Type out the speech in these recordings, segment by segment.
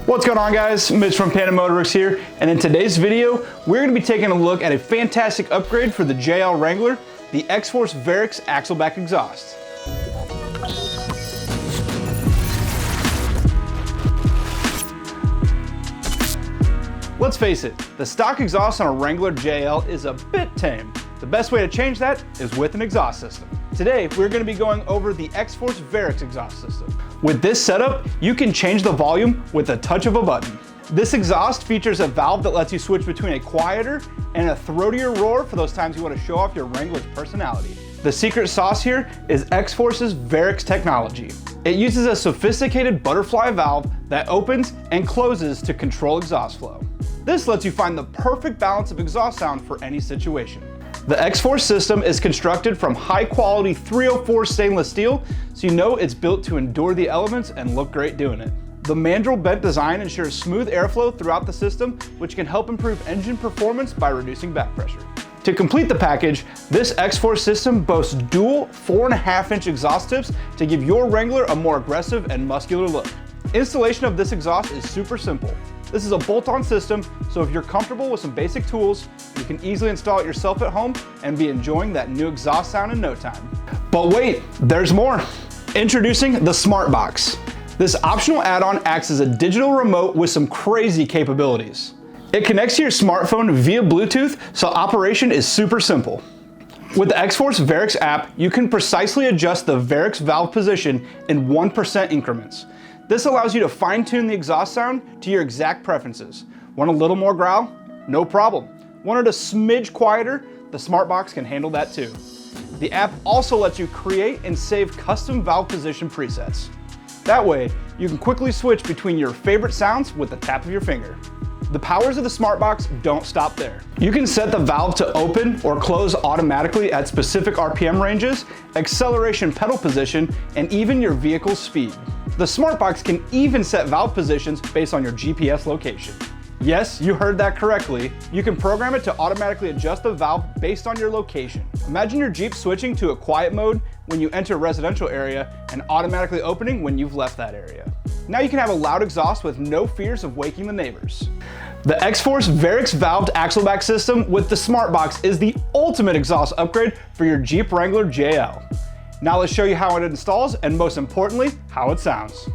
What's going on, guys? Mitch from Panda Motorworks here, and in today's video, we're going to be taking a look at a fantastic upgrade for the JL Wrangler, the XForce Varex Axleback exhaust. Let's face it, the stock exhaust on a Wrangler JL is a bit tame. The best way to change that is with an exhaust system. Today, we're going to be going over the XForce Varex exhaust system. With this setup, you can change the volume with a touch of a button. This exhaust features a valve that lets you switch between a quieter and a throatier roar for those times you want to show off your Wrangler's personality. The secret sauce here is XForce's Varex technology. It uses a sophisticated butterfly valve that opens and closes to control exhaust flow. This lets you find the perfect balance of exhaust sound for any situation. The XForce system is constructed from high-quality 304 stainless steel, so you know it's built to endure the elements and look great doing it. The mandrel bent design ensures smooth airflow throughout the system, which can help improve engine performance by reducing back pressure. To complete the package, this XForce system boasts dual 4.5-inch exhaust tips to give your Wrangler a more aggressive and muscular look. Installation of this exhaust is super simple. This is a bolt-on system, so if you're comfortable with some basic tools, you can easily install it yourself at home and be enjoying that new exhaust sound in no time. But wait, there's more. Introducing the Smart Box. This optional add-on acts as a digital remote with some crazy capabilities. It connects to your smartphone via Bluetooth, so operation is super simple. With the XForce Varex app, you can precisely adjust the Varex valve position in 1% increments. This allows you to fine-tune the exhaust sound to your exact preferences. Want a little more growl? No problem. Want it a smidge quieter? The Smart Box can handle that too. The app also lets you create and save custom valve position presets. That way, you can quickly switch between your favorite sounds with the tap of your finger. The powers of the Smart Box don't stop there. You can set the valve to open or close automatically at specific RPM ranges, acceleration pedal position, and even your vehicle's speed. The Smart Box can even set valve positions based on your GPS location. Yes, you heard that correctly. You can program it to automatically adjust the valve based on your location. Imagine your Jeep switching to a quiet mode when you enter a residential area and automatically opening when you've left that area. Now you can have a loud exhaust with no fears of waking the neighbors. The XForce Varex valved axleback system with the Smart Box is the ultimate exhaust upgrade for your Jeep Wrangler JL. Now let's show you how it installs and, most importantly, how it sounds.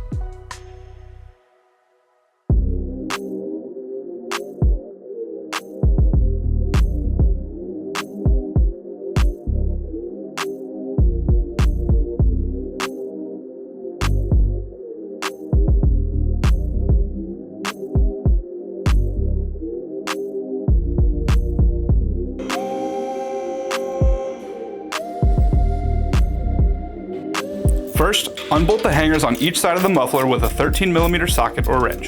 First, unbolt the hangers on each side of the muffler with a 13mm socket or wrench.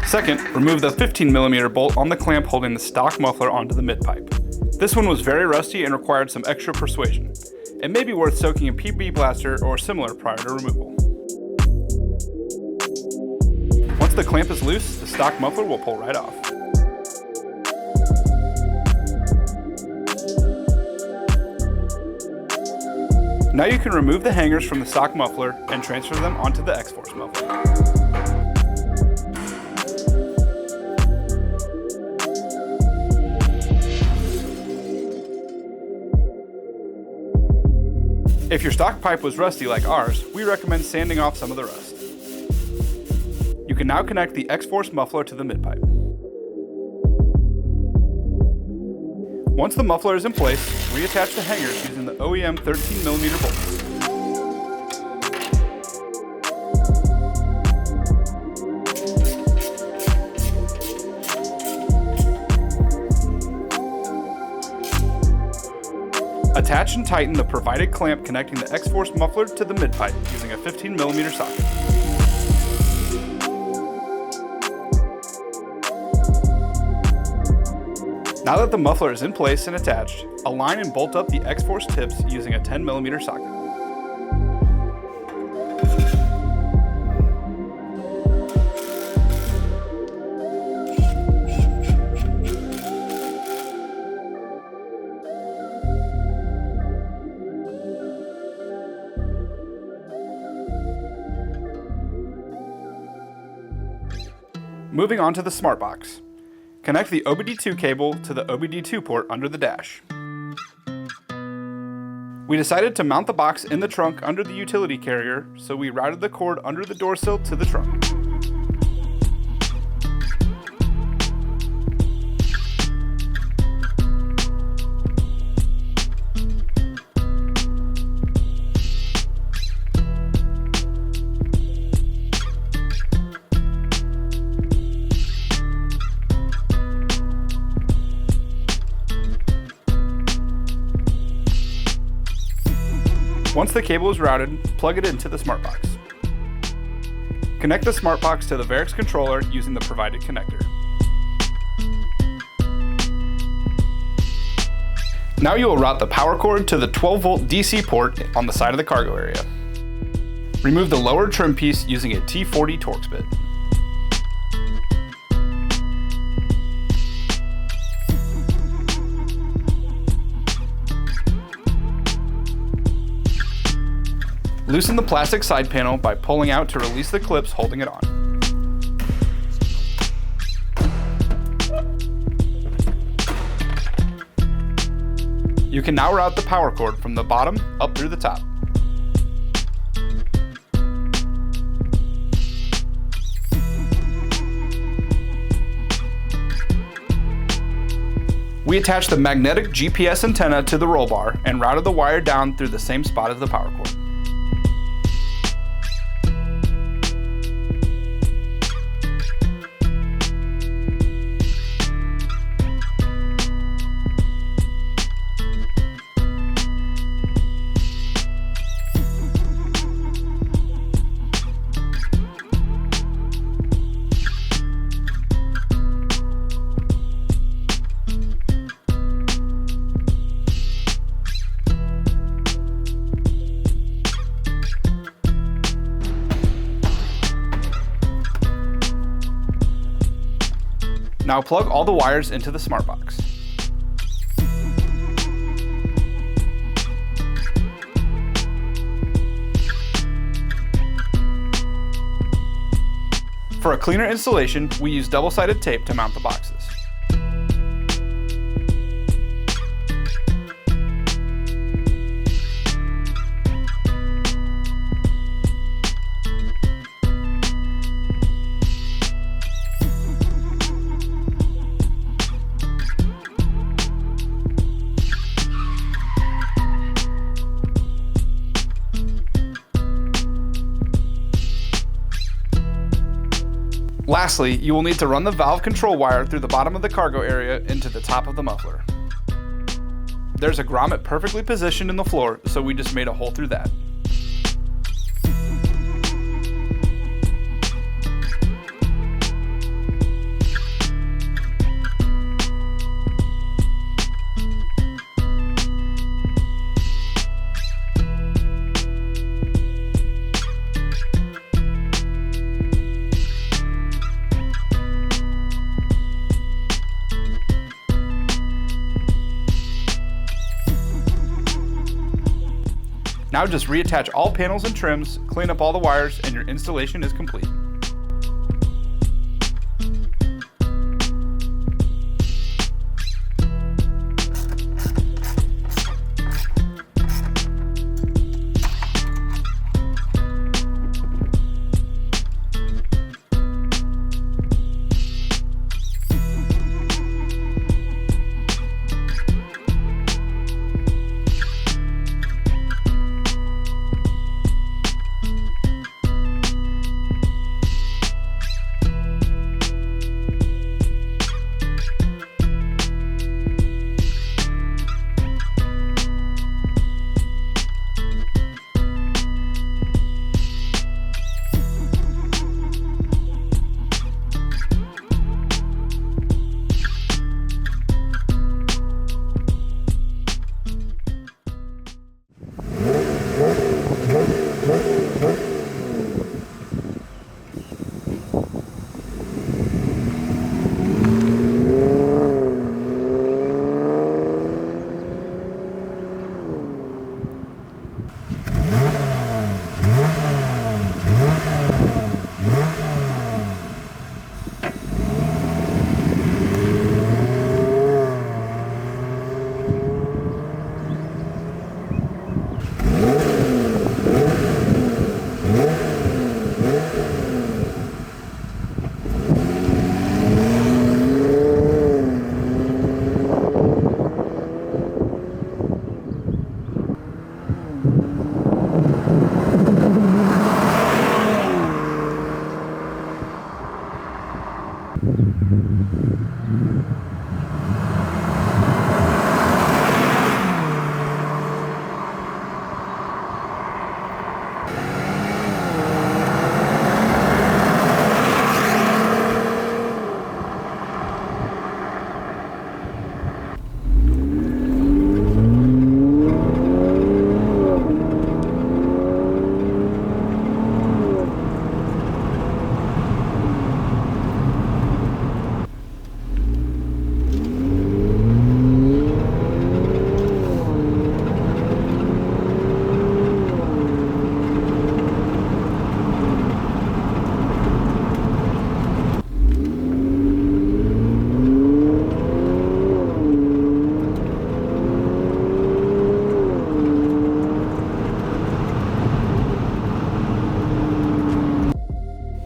Second, remove the 15mm bolt on the clamp holding the stock muffler onto the mid-pipe. This one was very rusty and required some extra persuasion. It may be worth soaking a PB blaster or similar prior to removal. Once the clamp is loose, the stock muffler will pull right off. Now you can remove the hangers from the stock muffler and transfer them onto the XForce muffler. If your stock pipe was rusty like ours, we recommend sanding off some of the rust. You can now connect the XForce muffler to the mid-pipe. Once the muffler is in place, reattach the hangers using the OEM 13mm bolt. Attach and tighten the provided clamp connecting the XForce muffler to the mid-pipe using a 15mm socket. Now that the muffler is in place and attached, align and bolt up the XForce tips using a 10mm socket. Moving on to the smart box. Connect the OBD2 cable to the OBD2 port under the dash. We decided to mount the box in the trunk under the utility carrier, so we routed the cord under the door sill to the trunk. Once the cable is routed, plug it into the smart box. Connect the smart box to the Varex controller using the provided connector. Now you will route the power cord to the 12-volt DC port on the side of the cargo area. Remove the lower trim piece using a T40 Torx bit. Loosen the plastic side panel by pulling out to release the clips holding it on. You can now route the power cord from the bottom up through the top. We attached the magnetic GPS antenna to the roll bar and routed the wire down through the same spot as the power cord. Now plug all the wires into the smart box. For a cleaner installation, we use double-sided tape to mount the boxes. Lastly, you will need to run the valve control wire through the bottom of the cargo area into the top of the muffler. There's a grommet perfectly positioned in the floor, so we just made a hole through that. Now just reattach all panels and trims, clean up all the wires, and your installation is complete.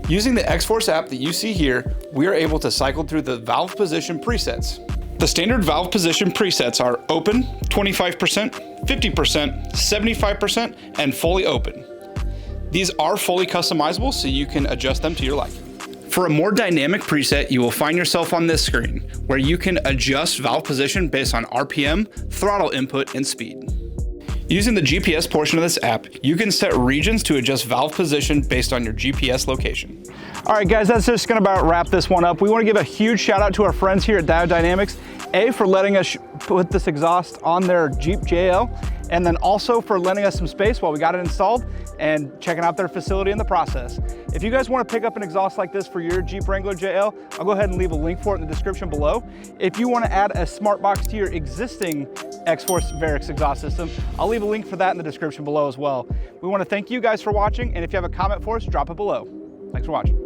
Using the XForce app that you see here, we are able to cycle through the valve position presets. The standard valve position presets are open, 25%, 50%, 75%, and fully open. These are fully customizable, so you can adjust them to your liking. For a more dynamic preset, you will find yourself on this screen, where you can adjust valve position based on RPM, throttle input, and speed. Using the GPS portion of this app, you can set regions to adjust valve position based on your GPS location. All right, guys, that's just gonna about wrap this one up. We wanna give a huge shout out to our friends here at Diode Dynamics, for letting us put this exhaust on their Jeep JL, and then also for lending us some space while we got it installed and checking out their facility in the process. If you guys want to pick up an exhaust like this for your Jeep Wrangler JL, I'll go ahead and leave a link for it in the description below. If you want to add a smart box to your existing XForce Varex exhaust system, I'll leave a link for that in the description below as well. We want to thank you guys for watching, and if you have a comment for us, drop it below. Thanks for watching.